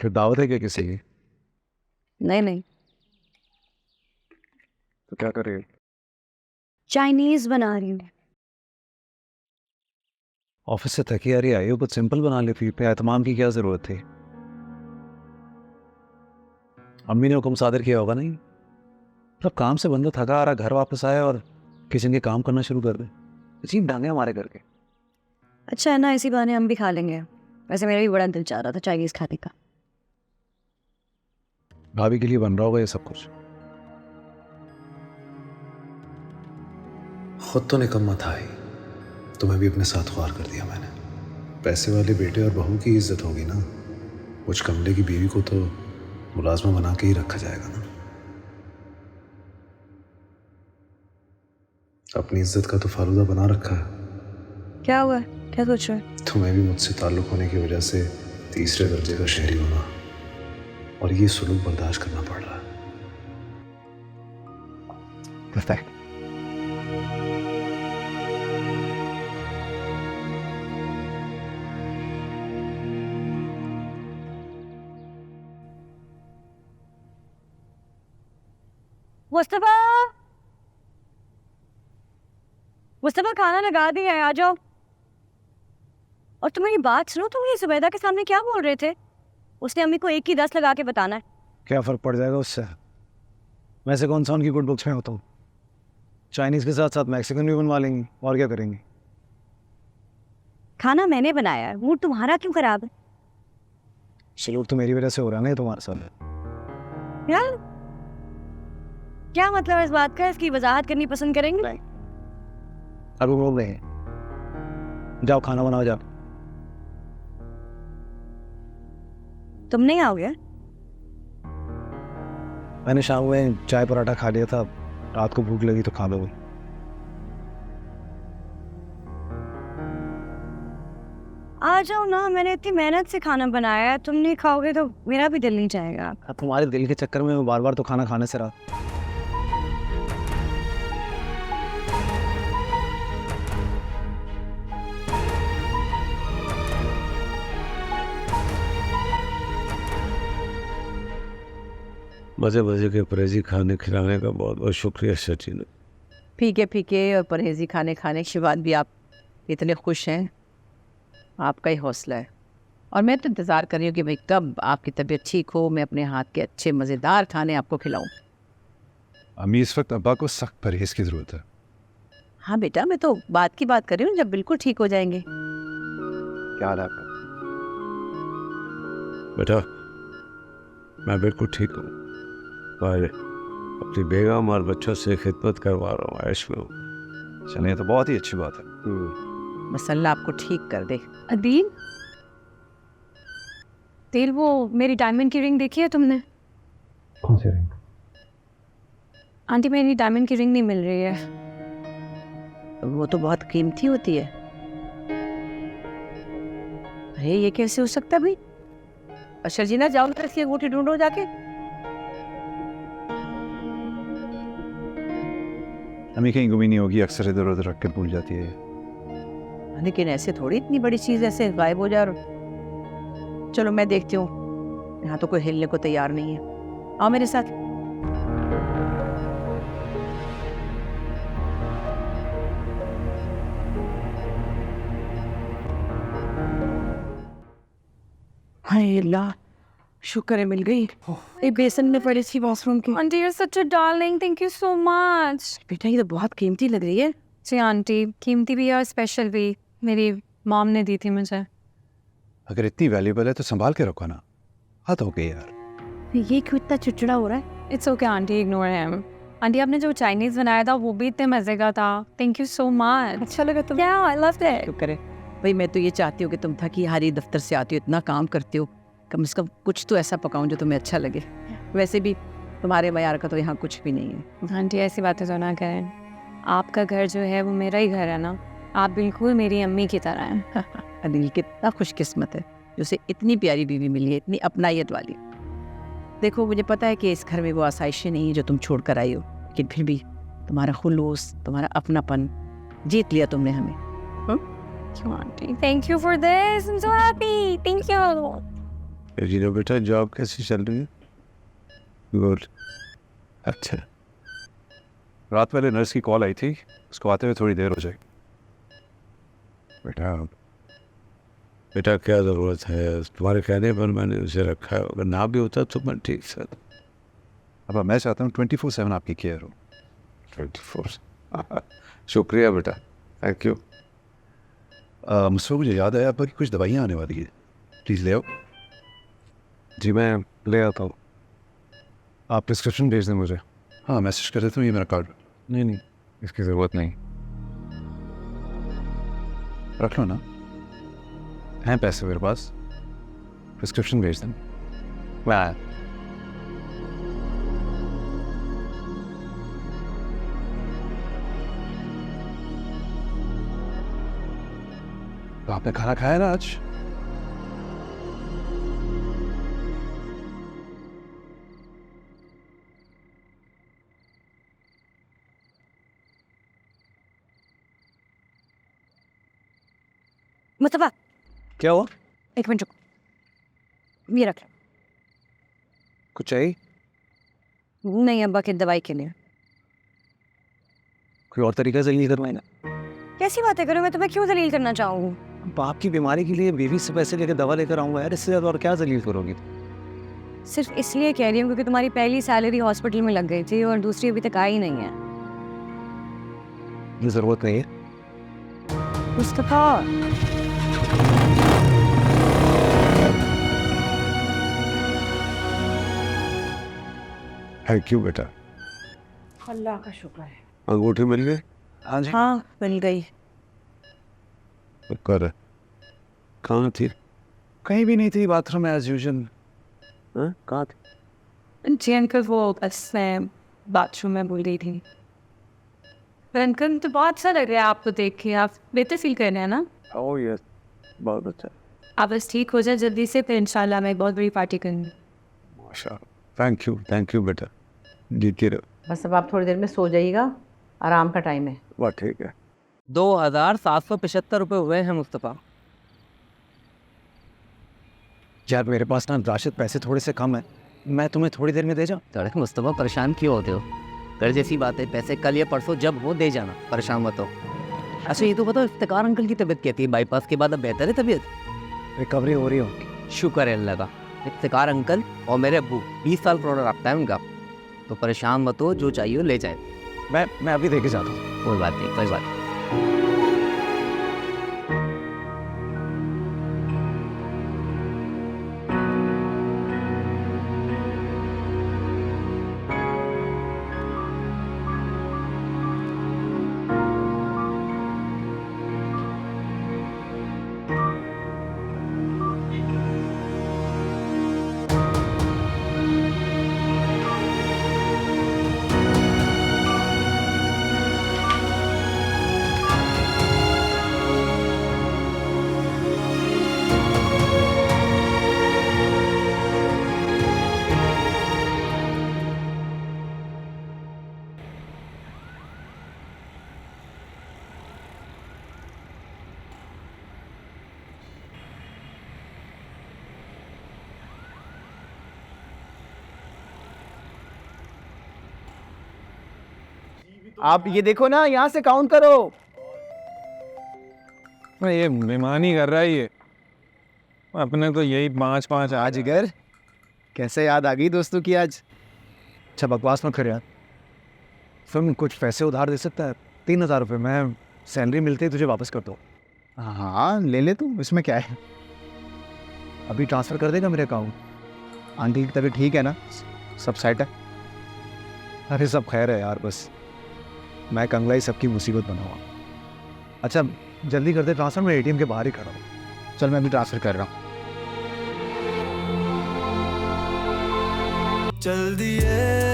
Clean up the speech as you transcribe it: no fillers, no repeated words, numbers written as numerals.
फिर दावत है क्या किसी की? नहीं नहीं, तो क्या कर रही है? चाइनीज बना रही हूँ। ऑफिस से थकी आ रही आई हो, कुछ सिंपल बना लेती। इतने एहतमाम की क्या जरूरत थी? अम्मी ने हुक्म सादर किया होगा नहीं? मतलब काम से बंदा थका आ रहा, घर वापस आया और किचन के काम करना शुरू कर दे। अजीब ढंग है हमारे घर के। अच्छा है ना, इसी बहाने हम भी खा लेंगे। वैसे मेरा भी बड़ा दिल चाह रहा था चाइनीज खाने का। भाभी के लिए बन रहा होगा ये सब कुछ। खुद तो निकम्मा था ही, तुम्हें भी अपने साथ ख्वार कर दिया मैंने। पैसे वाले बेटे और बहू की इज्जत होगी ना, कुछ कमले की बीवी को तो मुलाजमा बना के ही रखा जाएगा ना। अपनी इज्जत का तो फालूदा बना रखा है। क्या हुआ है? क्या सोच रहे हो? तुम्हें भी मुझसे ताल्लुक होने की वजह से तीसरे दर्जे का शहरी होना और ये सुलूक बर्दाश्त करना पड़ रहा है। Perfect. मुस्तफा, मुस्तफा खाना लगा दिया है, आ जाओ। और तुम मेरी बात सुनो, तुम ये जुबैदा के सामने क्या बोल रहे थे? उसने अम्मी को 1 की 10 लगा के बताना है। क्या फर्क पड़ जाएगा उससे? वैसे कौन सा उनकी गुड बुक्स में होता हूँ। चाइनीज के साथ साथ मैक्सिकन भी बनवा लेंगी, और क्या करेंगी। खाना मैंने बनाया है, मूड तुम्हारा क्यों खराब है? सलूक तो मेरी वजह से हो रहा है ना तुम्हारे साथ। यार क्या मतलब है इस बात का? इसकी वजाहत करनी पसंद करेंगे? नहीं, अब वो बोल रहे हैं जाओ खाना बनाओ जाओ। तुम नहीं आओगे? मैंने शाम में चाय पराठा खा लिया था, रात को भूख लगी तो खा लो। आ जाओ ना, मैंने इतनी मेहनत से खाना बनाया है, तुम नहीं खाओगे तो मेरा भी दिल नहीं चाहेगा। तुम्हारे दिल के चक्कर में मैं बार बार तो खाना खाने से रहा। मजे मजे के परहेजी खाने खिलाने का बहुत बहुत शुक्रिया सचिन। फीके फीके और परहेजी खाने खाने के बाद भी आप इतने खुश हैं, आपका ही हौसला है। और मैं तो इंतज़ार कर रही हूँ कि भाई कब आपकी तबीयत ठीक हो, मैं अपने हाथ के अच्छे मज़ेदार खाने आपको खिलाऊं। अम्मी इस वक्त अब्बा को सख्त परहेज की ज़रूरत है। हाँ बेटा, मैं तो बात की बात कर रही हूँ, जब बिल्कुल ठीक हो जाएंगे। क्या हाल है आपका? बेटा मैं बिल्कुल ठीक हूँ, पर अपनी बेगम और बच्चों से खिदमत करवा रहा हूँ, ऐश में हूँ। चलिए ये तो बहुत ही अच्छी बात है। बस अल्लाह आपको ठीक कर दे। अदील, तेल वो मेरी डायमंड की रिंग देखी है तुमने? कौन सी रिंग? आंटी मेरी डायमंड की रिंग नहीं मिल रही है। वो तो बहुत कीमती होती है। अरे ये कैसे हो सकता है भाई? अच्छा जी ना, जाओ ना इसकी अंगूठी ढूंढो जाके। अम्मी कहीं गुमी नहीं होगी, अक्सर इधर उधर रख कर भूल जाती है। लेकिन ऐसे थोड़ी इतनी बड़ी चीज ऐसे गायब हो जाए। चलो मैं देखती हूँ, यहाँ तो कोई हिलने को तैयार नहीं है। आओ मेरे साथ। हाय अल्लाह, शुक्र है मिल गई। ये बेसन में पड़ी थी वॉशरूम की। Aunty you are such a darling, thank you so much. बेटा ये तो बहुत कीमती लग रही है। जी आंटी, कीमती भी और स्पेशल भी, मेरी मॉम ने दी थी मुझे। अगर इतनी वैल्यूबल है तो संभाल के रखो ना, हद हो गई यार। ये क्यों इतना चिड़चिड़ा हो रहा है? It's okay aunty, ignore him. Aunty आपने जो चाइनीज बनाया था वो भी इतने मजे का था, थैंक यू सो मच। अच्छा लगा तुम्हें? या आई लव्ड इट। क्यों करे भाई, मैं तो ये चाहती हूँ कि तुम थकी हारी दफ्तर से आती हो, इतना काम करती हो, कम से कम कुछ तो ऐसा पकाऊं जो तुम्हें अच्छा लगे। वैसे भी तुम्हारे मयार का तो यहाँ कुछ भी नहीं है। आंटी ऐसी बातें तो ना करें, आपका घर जो है वो मेरा ही घर है ना, आप बिल्कुल मेरी अम्मी की तरह हैं। अनिल कितना खुशकिस्मत है जो उसे इतनी प्यारी बीवी मिली है, इतनी अपनायत वाली। देखो मुझे पता है कि इस घर में वो आसाइशें नहीं है जो तुम छोड़ कर आई हो, लेकिन फिर भी तुम्हारा खुलूस, तुम्हारा अपनापन जीत लिया तुमने हमें। क्यों aunty? Thank you for this, I am so happy, thank you. Zero बेटा, जॉब कैसी चल रही है? गुड। अच्छा, रात पहले नर्स की कॉल आई थी, उसको आते हुए थोड़ी देर हो जाएगी। बेटा बेटा क्या ज़रूरत है, तुम्हारे कहने पर मैंने उसे रखा है, अगर ना भी होता तो मैं ठीक से। अब मैं चाहता हूँ 24/7 आपकी केयर हो। 24। शुक्रिया बेटा, थैंक यू। मुझसे मुझे याद आया आपकी कुछ दवाइयाँ आने वाली है, प्लीज़ ले आओ। जी मैं ले आता हूँ, आप प्रिस्क्रिप्शन भेज दें मुझे। हाँ, मैसेज कर देता हूँ, ये मेरा कार्ड। नहीं, इसकी ज़रूरत नहीं। रख लो ना। हैं पैसे मेरे पास, प्रिस्क्रिप्शन भेज दें। मैं आया। तो आपने खाना खाया ना आज? मुस्तफा, क्या हुआ? एक मिनट रुको, ये रख लो। कुछ चाहिए? नहीं, अब्बा की दवाई के लिए। कोई और तरीका से नहीं करवाए ना? कैसी बातें करो, मैं तुम्हें क्यों जलील करना चाहूँ? बाप की बीमारी के लिए बीवी से पैसे लेकर दवा लेकर आऊंगा यार, इससे ज़्यादा और क्या जलील करोगी? सिर्फ इसलिए कह रही हूँ क्योंकि तुम्हारी पहली सैलरी हॉस्पिटल में लग गई थी और दूसरी अभी तक आई नहीं है। ये ज़रूरत नहीं है। मुस्तफा, थैंक यू बेटा। अल्लाह का शुक्र है। अंगूठी मिल गई? हाँ जी। हाँ, मिल गई। कर कहाँ थी? कहीं भी नहीं थी, बाथरूम में एज यूजुअल। कहाँ थी? जी अंकल, वो बस मैं बाथरूम में भूल गई थी। पर अंकल तो बहुत अच्छा लग रहा है आपको देख के, आप बेहतर फील कर रहे हैं ना? ओह यस, बहुत अच्छा। आप बस ठीक हो जाए जल्दी से, फिर इंशाल्लाह मैं एक बहुत बड़ी पार्टी करूँगी। माशाल्लाह, थैंक यू बेटा, जीती रहो। बस अब आप थोड़ी देर में सो जाइएगा, आराम का टाइम है। वाह ठीक है। 2775 रुपये हुए हैं मुस्तफ़ा। यार मेरे पास ना राशिद पैसे थोड़े से कम है, मैं तुम्हें थोड़ी देर में दे जाऊँ? अरे मुस्तफ़ा परेशान क्यों होते हो? कर जैसी बात है, पैसे कल या परसों जब हो दे जाना, परेशान मत हो। अच्छा ये तो बताओ, इफ्तिकार अंकल की तबीयत कैसी है? बाईपास के बाद अब बेहतर है तबीयत? रिकवरी हो रही होगी। शुक्र है अल्लाह का। इफ्तिकार अंकल और मेरे अब्बू 20 साल पुराना रखता है उनका, तो परेशान मत हो, जो चाहिए ले जाए। मैं अभी देके जाता हूँ। कोई बात नहीं, कोई बात नहीं। आप ये देखो ना, यहाँ से काउंट करो। ये बेईमानी कर रहा है ये। अपने तो यही 5-5 आज जिगर, कैसे याद आ गई दोस्तों की आज? अच्छा बकवास मत कर यार। फिर कुछ पैसे उधार दे सकता है? 3000 रुपये मैं सैलरी मिलते ही तुझे वापस कर दो। हाँ ले ले तू, इसमें क्या है। अभी ट्रांसफ़र कर देगा मेरे अकाउंट। आंटी की तबीयत ठीक है ना? सब सेट है? अरे सब खैर है यार, बस मैं कंगलाई सबकी मुसीबत बनाऊँगा। अच्छा जल्दी कर दे ट्रांसफ़र, मैं एटीएम के बाहर ही खड़ा हूँ। चल मैं अभी ट्रांसफ़र कर रहा हूँ। चल दिए